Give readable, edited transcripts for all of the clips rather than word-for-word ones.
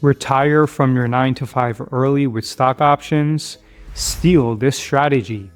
retire from your 9 to 5 early with stock options? Steal this strategy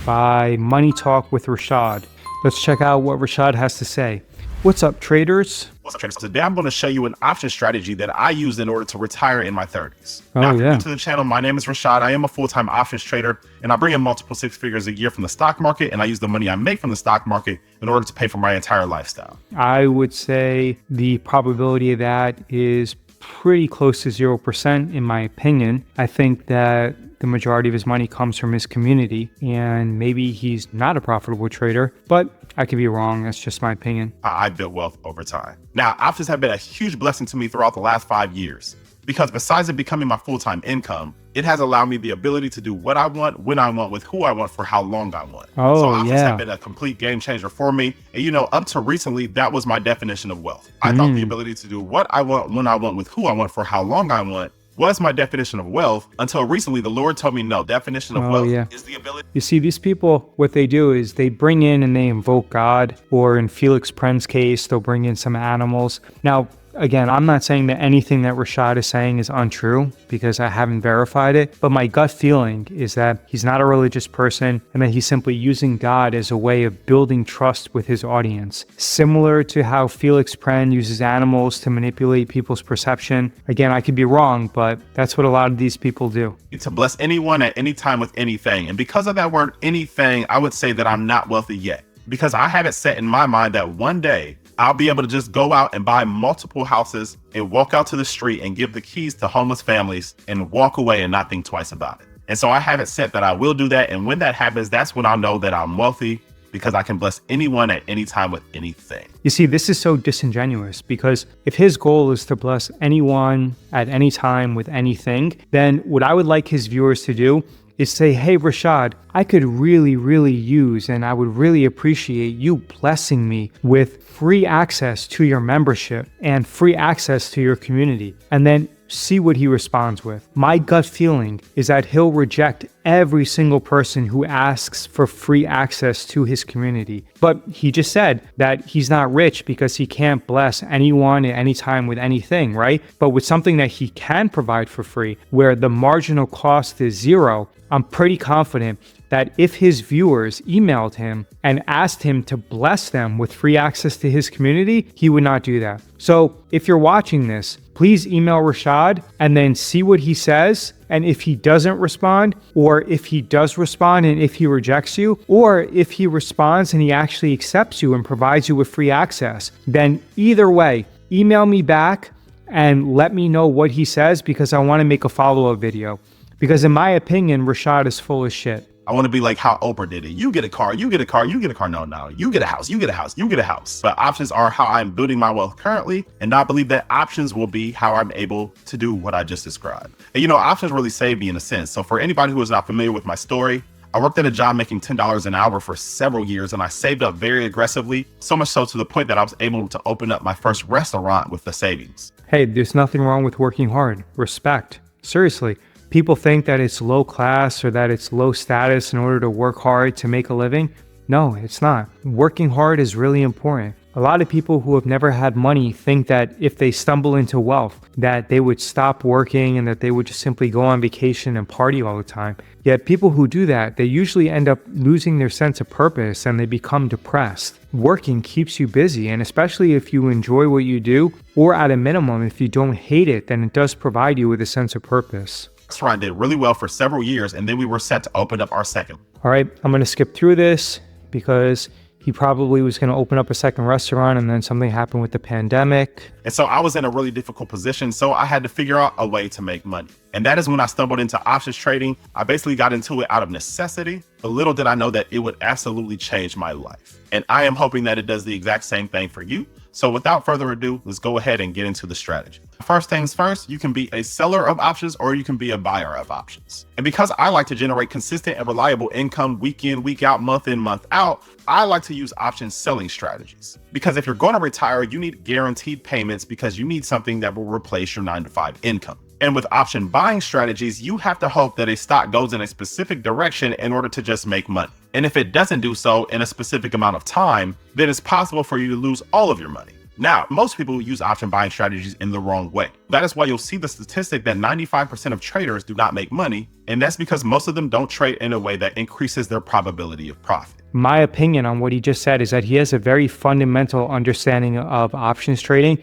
by Money Talk with Rashad. Let's check out what Rashad has to say. What's up, traders? What's up, traders? Today I'm going to show you an option strategy that I used in order to retire in my 30s. Now, if you're new to the channel, my name is Rashad. I am a full-time options trader, and I bring in multiple six figures a year from the stock market, and I use the money I make from the stock market in order to pay for my entire lifestyle. I would say the probability of that is pretty close to 0% in my opinion. I think that the majority of his money comes from his community, and maybe he's not a profitable trader, but I could be wrong. That's just my opinion. I built wealth over time. Now, options have been a huge blessing to me throughout the last 5 years, because besides it becoming my full-time income, it has allowed me the ability to do what I want, when I want, with who I want, for how long I want. So options have been a complete game changer for me. And you know, up to recently, that was my definition of wealth. I thought the ability to do what I want, when I want, with who I want, for how long I want, was my definition of wealth, until recently the Lord told me, no, definition of wealth is the ability. You see, these people, what they do is they bring in and they invoke God, or in Felix Pren's case, they'll bring in some animals. Now, again, I'm not saying that anything that Rashad is saying is untrue, because I haven't verified it, but my gut feeling is that he's not a religious person, and that he's simply using God as a way of building trust with his audience. Similar to how Felix Pren uses animals to manipulate people's perception. Again, I could be wrong, but that's what a lot of these people do. To bless anyone at any time with anything. And because of that word anything, I would say that I'm not wealthy yet, because I have it set in my mind that one day I'll be able to just go out and buy multiple houses and walk out to the street and give the keys to homeless families and walk away and not think twice about it. And so I have it set that I will do that. And when that happens, that's when I'll know that I'm wealthy, because I can bless anyone at any time with anything. You see, this is so disingenuous, because if his goal is to bless anyone at any time with anything, then what I would like his viewers to do is say, hey, Rashad, I could really use, and I would really appreciate you blessing me with free access to your membership and free access to your community. And then see what he responds with. My gut feeling is that he'll reject every single person who asks for free access to his community. But he just said that he's not rich because he can't bless anyone at any time with anything, right? But with something that he can provide for free, where the marginal cost is zero, I'm pretty confident that if his viewers emailed him and asked him to bless them with free access to his community, he would not do that. So if you're watching this, please email Rashad and then see what he says. And if he doesn't respond, or if he does respond and if he rejects you, or if he responds and he actually accepts you and provides you with free access, then either way, email me back and let me know what he says, because I want to make a follow-up video. Because in my opinion, Rashad is full of shit. I want to be like how Oprah did it. You get a car, you get a car, you get a car. No, you get a house, you get a house, you get a house. But options are how I'm building my wealth currently. And I believe that options will be how I'm able to do what I just described. And you know, options really saved me in a sense. So for anybody who is not familiar with my story, I worked at a job making $10 an hour for several years, and I saved up very aggressively, so much so to the point that I was able to open up my first restaurant with the savings. Hey, there's nothing wrong with working hard. Respect. Seriously. People think that it's low class or that it's low status in order to work hard to make a living. No, it's not. Working hard is really important. A lot of people who have never had money think that if they stumble into wealth, that they would stop working and that they would just simply go on vacation and party all the time. Yet people who do that, they usually end up losing their sense of purpose and they become depressed. Working keeps you busy, and especially if you enjoy what you do, or at a minimum, if you don't hate it, then it does provide you with a sense of purpose. Restaurant did really well for several years, and then we were set to open up our second. All right, I'm going to skip through this because he probably was going to open up a second restaurant, and then something happened with the pandemic. And so I was in a really difficult position, so I had to figure out a way to make money. And that is when I stumbled into options trading. I basically got into it out of necessity, but little did I know that it would absolutely change my life. And I am hoping that it does the exact same thing for you. So without further ado, let's go ahead and get into the strategy. First things first, you can be a seller of options or you can be a buyer of options. And because I like to generate consistent and reliable income week in, week out, month in, month out, I like to use option selling strategies. Because if you're going to retire, you need guaranteed payments because you need something that will replace your 9-to-5 income. And with option buying strategies, you have to hope that a stock goes in a specific direction in order to just make money. And if it doesn't do so in a specific amount of time, then it's possible for you to lose all of your money. Now, most people use option buying strategies in the wrong way. That is why you'll see the statistic that 95% of traders do not make money, and that's because most of them don't trade in a way that increases their probability of profit. My opinion on what he just said is that he has a very fundamental understanding of options trading.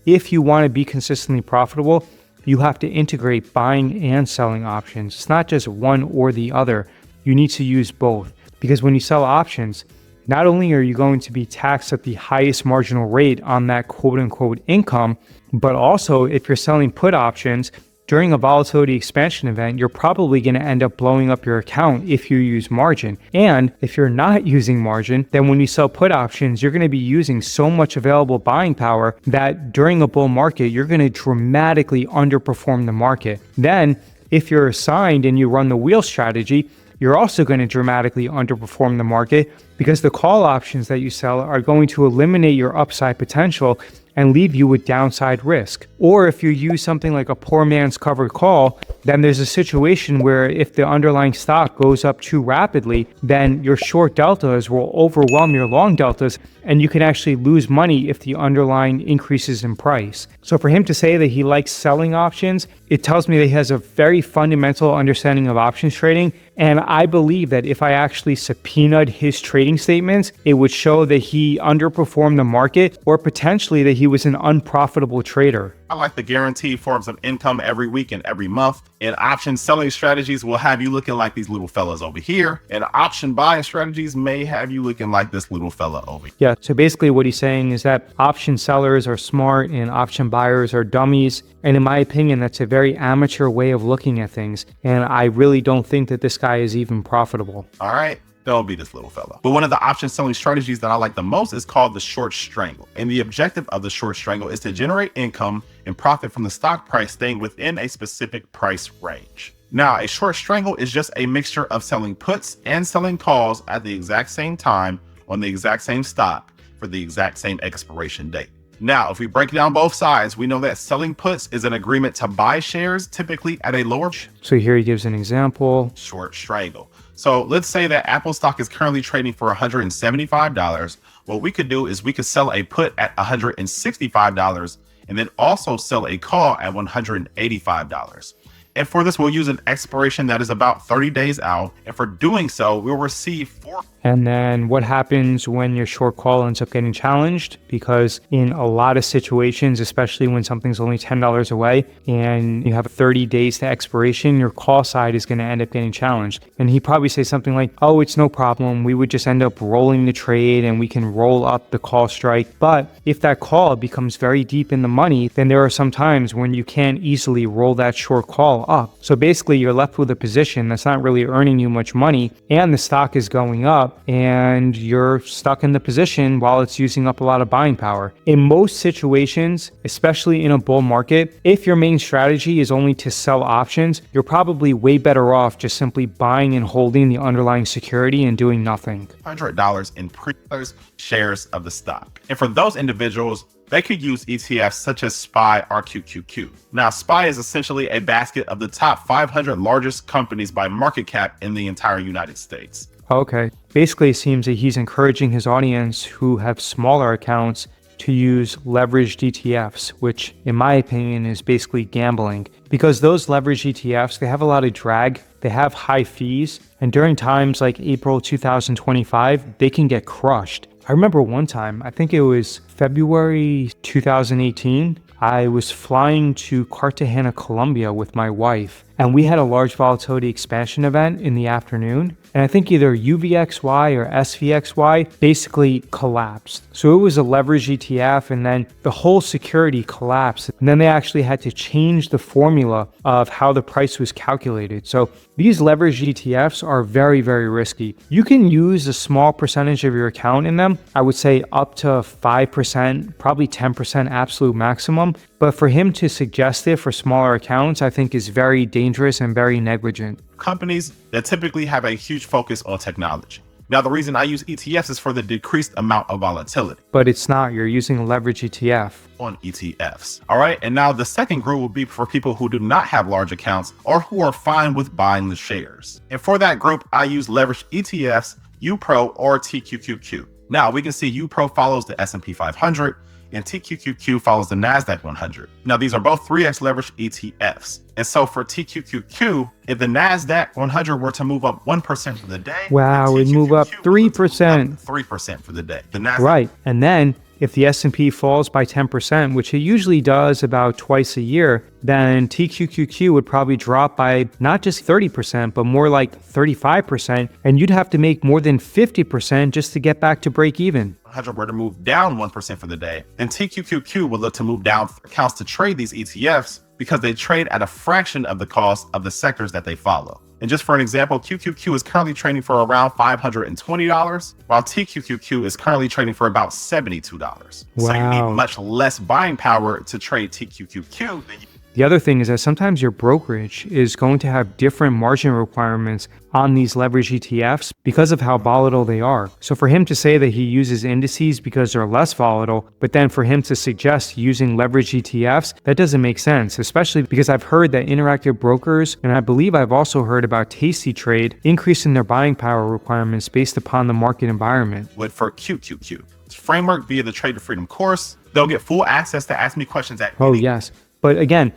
If you want to be consistently profitable, you have to integrate buying and selling options. It's not just one or the other. You need to use both, because when you sell options, not only are you going to be taxed at the highest marginal rate on that quote unquote income, but also if you're selling put options during a volatility expansion event, you're probably going to end up blowing up your account if you use margin. And if you're not using margin, then when you sell put options, you're going to be using so much available buying power that during a bull market, you're going to dramatically underperform the market. Then if you're assigned and you run the wheel strategy, you're also going to dramatically underperform the market because the call options that you sell are going to eliminate your upside potential and leave you with downside risk. Or if you use something like a poor man's covered call, then there's a situation where if the underlying stock goes up too rapidly, then your short deltas will overwhelm your long deltas, and you can actually lose money if the underlying increases in price. So for him to say that he likes selling options, it tells me that he has a very fundamental understanding of options trading. And I believe that if I actually subpoenaed his trading statements, it would show that he underperformed the market or potentially that he was an unprofitable trader. I like the guaranteed forms of income every week and every month. And option selling strategies will have you looking like these little fellas over here. And option buying strategies may have you looking like this little fella over here. Yeah, so basically what he's saying is that option sellers are smart and option buyers are dummies. And in my opinion, that's a very amateur way of looking at things. And I really don't think that this guy is even profitable. All right. Don't be this little fella. But one of the option selling strategies that I like the most is called the short strangle. And the objective of the short strangle is to generate income and profit from the stock price staying within a specific price range. Now, a short strangle is just a mixture of selling puts and selling calls at the exact same time on the exact same stock for the exact same expiration date. Now, if we break down both sides, we know that selling puts is an agreement to buy shares typically at a lower. So here he gives an example. Short strangle. So let's say that Apple stock is currently trading for $175. What we could do is we could sell a put at $165 and then also sell a call at $185. And for this, we'll use an expiration that is about 30 days out. And for doing so, we'll receive 4. And then what happens when your short call ends up getting challenged? Because in a lot of situations, especially when something's only $10 away and you have 30 days to expiration, your call side is going to end up getting challenged. And he probably say something like, oh, it's no problem. We would just end up rolling the trade and we can roll up the call strike. But if that call becomes very deep in the money, then there are some times when you can't easily roll that short call up. So basically you're left with a position that's not really earning you much money and the stock is going up and you're stuck in the position while it's using up a lot of buying power. In most situations, especially in a bull market, if your main strategy is only to sell options, you're probably way better off just simply buying and holding the underlying security and doing nothing. $100 in pre-close shares of the stock. And for those individuals, they could use ETFs such as SPY or QQQ. Now, SPY is essentially a basket of the top 500 largest companies by market cap in the entire United States. Okay. Basically, it seems that he's encouraging his audience who have smaller accounts to use leveraged ETFs, which in my opinion is basically gambling. Because those leveraged ETFs, they have a lot of drag, they have high fees, and during times like April 2025, they can get crushed. I remember one time, I think it was February 2018, I was flying to Cartagena, Colombia with my wife, and we had a large volatility expansion event in the afternoon. And I think either UVXY or SVXY basically collapsed. So it was a leveraged ETF and then the whole security collapsed. And then they actually had to change the formula of how the price was calculated. So these leveraged ETFs are very, very risky. You can use a small percentage of your account in them. I would say up to 5%, probably 10% absolute maximum. But for him to suggest it for smaller accounts, I think is very dangerous and very negligent. Companies that typically have a huge focus on technology. Now, the reason I use ETFs is for the decreased amount of volatility. But it's not. You're using a leverage ETF. On ETFs. All right. And now the second group will be for people who do not have large accounts or who are fine with buying the shares. And for that group, I use leveraged ETFs, UPRO or TQQQ. Now we can see UPRO follows the S&P 500 and TQQQ follows the NASDAQ 100. Now, these are both 3x leverage ETFs. And so for TQQQ, if the NASDAQ 100 were to move up 1% for the day, wow, it'd move up 3%. 3% for the day. The NASDAQ. Right. And then if the S&P falls by 10%, which it usually does about twice a year, then TQQQ would probably drop by not just 30%, but more like 35%. And you'd have to make more than 50% just to get back to break even. 100 were to move down 1% for the day, then TQQQ would look to move down accounts to trade these ETFs because they trade at a fraction of the cost of the sectors that they follow. And just for an example, QQQ is currently trading for around $520, while TQQQ is currently trading for about $72. Wow. So you need much less buying power to trade TQQQ than you. The other thing is that sometimes your brokerage is going to have different margin requirements on these leverage ETFs because of how volatile they are. So for him to say that he uses indices because they're less volatile, but then for him to suggest using leverage ETFs, that doesn't make sense, especially because I've heard that Interactive Brokers, and I believe I've also heard about Tasty Trade, increasing their buying power requirements based upon the market environment. Would for QQQ. Framework via the Trade to Freedom course, they'll get full access to ask me questions at Oh, yes. But again,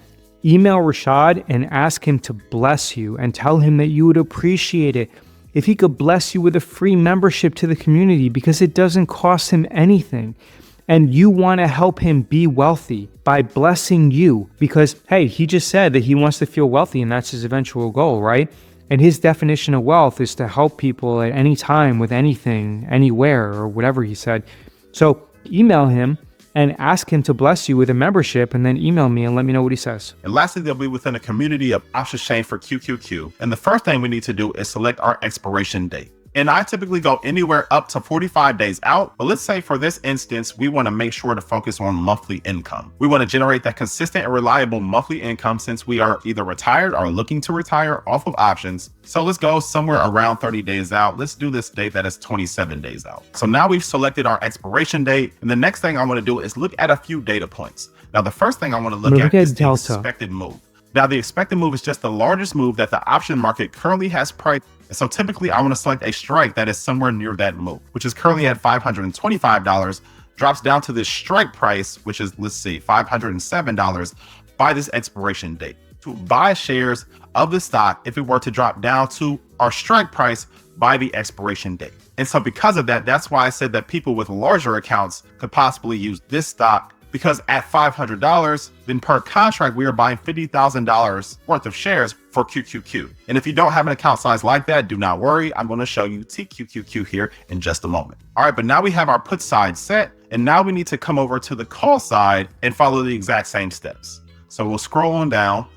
email Rashad and ask him to bless you and tell him that you would appreciate it if he could bless you with a free membership to the community because it doesn't cost him anything. And you want to help him be wealthy by blessing you because, hey, he just said that he wants to feel wealthy and that's his eventual goal, right? And his definition of wealth is to help people at any time with anything, anywhere, or whatever he said. So email him and ask him to bless you with a membership and then email me and let me know what he says. And lastly, they'll be within a community of options chain for QQQ. And the first thing we need to do is select our expiration date. And I typically go anywhere up to 45 days out. But let's say for this instance, we want to make sure to focus on monthly income. We want to generate that consistent and reliable monthly income since we are either retired or looking to retire off of options. So let's go somewhere around 30 days out. Let's do this date that is 27 days out. So now we've selected our expiration date. And the next thing I want to do is look at a few data points. Now, the first thing I want to look at is the expected move. Now, the expected move is just the largest move that the option market currently has priced. So typically I want to select a strike that is somewhere near that move, which is currently at $525, drops down to this strike price, which is, let's see, $507 by this expiration date. To buy shares of the stock if it were to drop down to our strike price by the expiration date. And so because of that, that's why I said that people with larger accounts could possibly use this stock because at $500, then per contract, we are buying $50,000 worth of shares for QQQ. And if you don't have an account size like that, do not worry. I'm going to show you TQQQ here in just a moment. All right, but now we have our put side set. And now we need to come over to the call side and follow the exact same steps. So we'll scroll on down.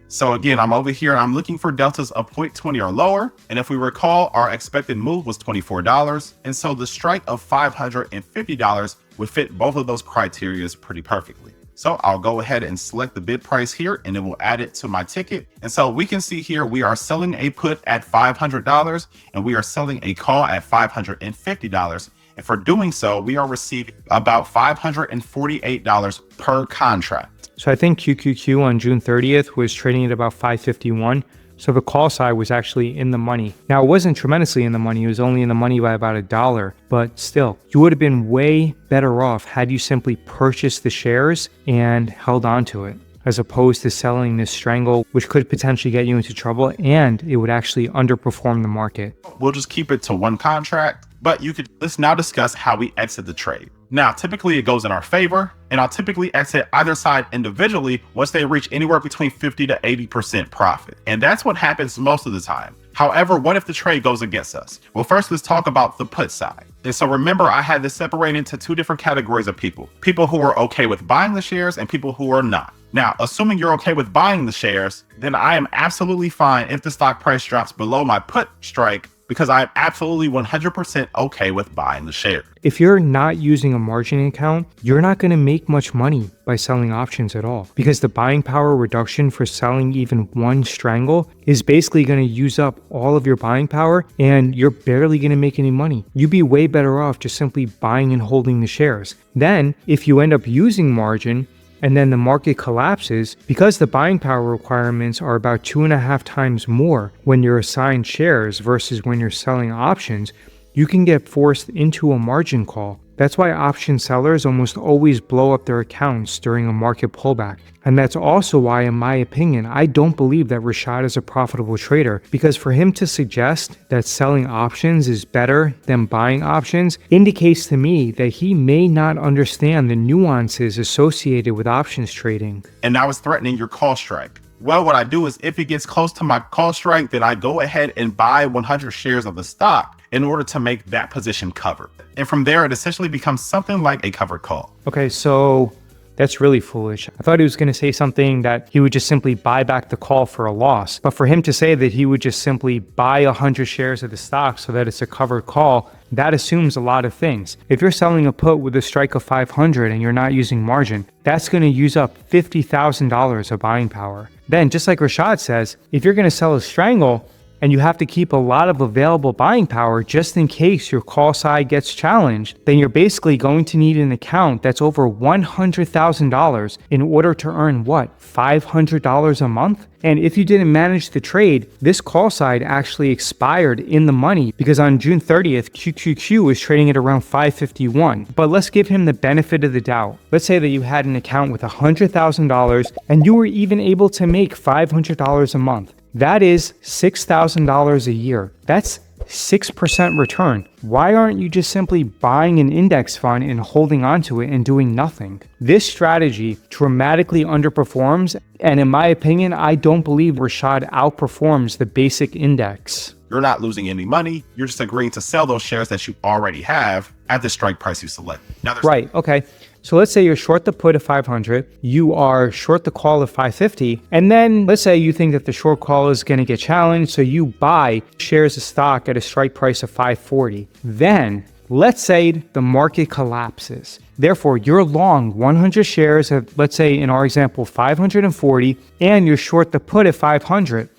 So again, I'm over here, I'm looking for deltas of 0.20 or lower. And if we recall, our expected move was $24. And so the strike of $550 would fit both of those criteria pretty perfectly. So I'll go ahead and select the bid price here and it will add it to my ticket. And so we can see here, we are selling a put at $500 and we are selling a call at $550. And for doing so, we are receiving about $548 per contract. So I think QQQ on June 30th was trading at about 551. So the call side was actually in the money. Now, it wasn't tremendously in the money. It was only in the money by about $1, but still, you would have been way better off had you simply purchased the shares and held on to it, as opposed to selling this strangle, which could potentially get you into trouble and it would actually underperform the market. We'll just keep it to one contract, but let's now discuss how we exit the trade. Now, typically it goes in our favor, and I'll typically exit either side individually once they reach anywhere between 50 to 80% profit. And that's what happens most of the time. However, what if the trade goes against us? Well, first, let's talk about the put side. And so remember, I had this separated into two different categories of people who are okay with buying the shares and people who are not. Now, assuming you're okay with buying the shares, then I am absolutely fine if the stock price drops below my put strike because I'm absolutely 100% okay with buying the share. If you're not using a margin account, you're not going to make much money by selling options at all because the buying power reduction for selling even one strangle is basically going to use up all of your buying power and you're barely going to make any money. You'd be way better off just simply buying and holding the shares. Then, if you end up using margin, and then the market collapses, because the buying power requirements are about 2.5 times more when you're assigned shares versus when you're selling options, you can get forced into a margin call. That's why option sellers almost always blow up their accounts during a market pullback. And that's also why, in my opinion, I don't believe that Rashad is a profitable trader, because for him to suggest that selling options is better than buying options indicates to me that he may not understand the nuances associated with options trading. And now it's threatening your call strike. Well, what I do is if it gets close to my call strike, then I go ahead and buy 100 shares of the stock in order to make that position covered. And from there, it essentially becomes something like a covered call. Okay, so that's really foolish. I thought he was going to say something that he would just simply buy back the call for a loss. But for him to say that he would just simply buy 100 shares of the stock so that it's a covered call, that assumes a lot of things. If you're selling a put with a strike of 500 and you're not using margin, that's going to use up $50,000 of buying power. Then, just like Rashad says, if you're going to sell a strangle and you have to keep a lot of available buying power just in case your call side gets challenged, then you're basically going to need an account that's over $100,000 in order to earn what, $500 a month? And if you didn't manage the trade, this call side actually expired in the money because on June 30th, QQQ was trading at around 551. But let's give him the benefit of the doubt. Let's say that you had an account with $100,000 and you were even able to make $500 a month. That is $6,000 a year. That's 6% return. Why aren't you just simply buying an index fund and holding onto it and doing nothing? This strategy dramatically underperforms, and in my opinion, I don't believe Rashad outperforms the basic index. You're not losing any money. You're just agreeing to sell those shares that you already have at the strike price you select. Now, right, okay. So let's say you're short the put at 500, you are short the call at 550, and then let's say you think that the short call is going to get challenged, so you buy shares of stock at a strike price of 540. Then let's say the market collapses. Therefore, you're long 100 shares at, let's say in our example, 540, and you're short the put at 500.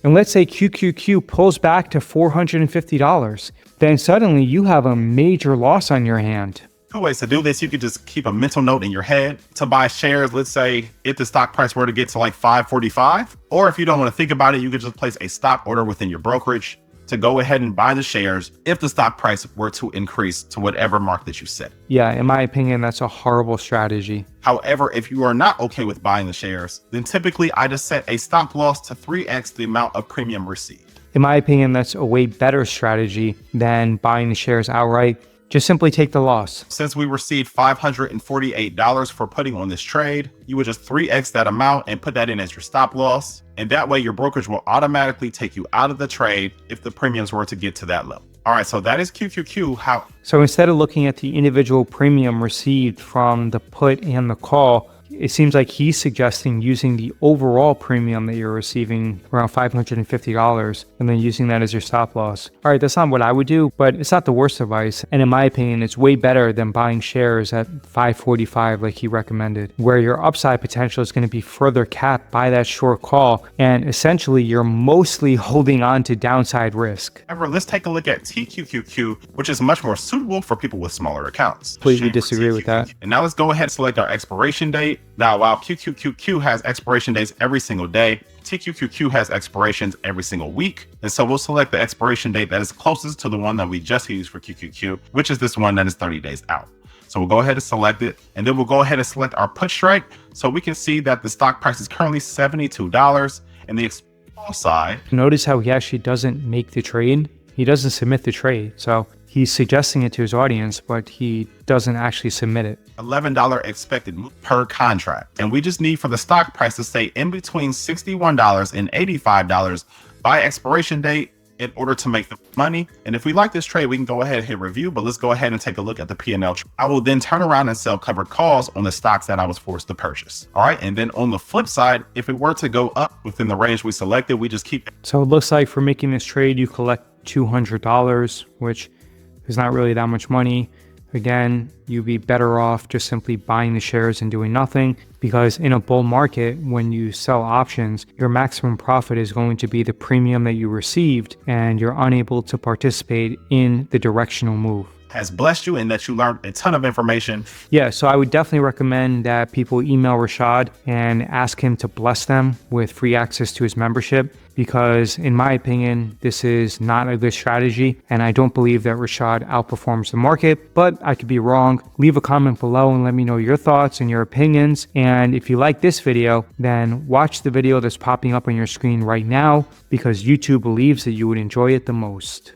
And let's say QQQ pulls back to $450. Then suddenly you have a major loss on your hand. Two ways to do this. You could just keep a mental note in your head to buy shares. Let's say if the stock price were to get to like 545, or if you don't want to think about it, you could just place a stop order within your brokerage to go ahead and buy the shares if the stock price were to increase to whatever mark that you set. Yeah, in my opinion, that's a horrible strategy. However, if you are not okay with buying the shares, then typically I just set a stop loss to 3x the amount of premium received. In my opinion, that's a way better strategy than buying the shares outright. Just simply take the loss. Since we received $548 for putting on this trade, you would just 3x that amount and put that in as your stop loss. And that way your brokerage will automatically take you out of the trade if the premiums were to get to that level. All right, so that is QQQ. So instead of looking at the individual premium received from the put and the call, it seems like he's suggesting using the overall premium that you're receiving, around $550, and then using that as your stop loss. All right, that's not what I would do, but it's not the worst advice. And in my opinion, it's way better than buying shares at 545 like he recommended, where your upside potential is going to be further capped by that short call. And essentially, you're mostly holding on to downside risk. However, let's take a look at TQQQ, which is much more suitable for people with smaller accounts. Completely disagree with that. And now let's go ahead and select our expiration date. Now, while QQQQ has expiration dates every single day, TQQQ has expirations every single week. And so we'll select the expiration date that is closest to the one that we just used for QQQ, which is this one that is 30 days out. So we'll go ahead and select it, and then we'll go ahead and select our put strike. So we can see that the stock price is currently $72, and the call side. Notice how he actually doesn't make the trade. He doesn't submit the trade. So he's suggesting it to his audience, but he doesn't actually submit it. $11 expected per contract. And we just need for the stock price to stay in between $61 and $85 by expiration date in order to make the money. And if we like this trade, we can go ahead and hit review, but let's go ahead and take a look at the P&L. I will then turn around and sell covered calls on the stocks that I was forced to purchase. All right. And then on the flip side, if it were to go up within the range we selected, we just keep it. So it looks like for making this trade, you collect $200, which is not really that much money. Again, you'd be better off just simply buying the shares and doing nothing, because in a bull market, when you sell options, your maximum profit is going to be the premium that you received, and you're unable to participate in the directional move. has blessed you and that you learned a ton of information. Yeah, so I would definitely recommend that people email Rashad and ask him to bless them with free access to his membership, because in my opinion, this is not a good strategy, and I don't believe that Rashad outperforms the market, but I could be wrong. Leave a comment below and let me know your thoughts and your opinions. And if you like this video, then watch the video that's popping up on your screen right now, because YouTube believes that you would enjoy it the most.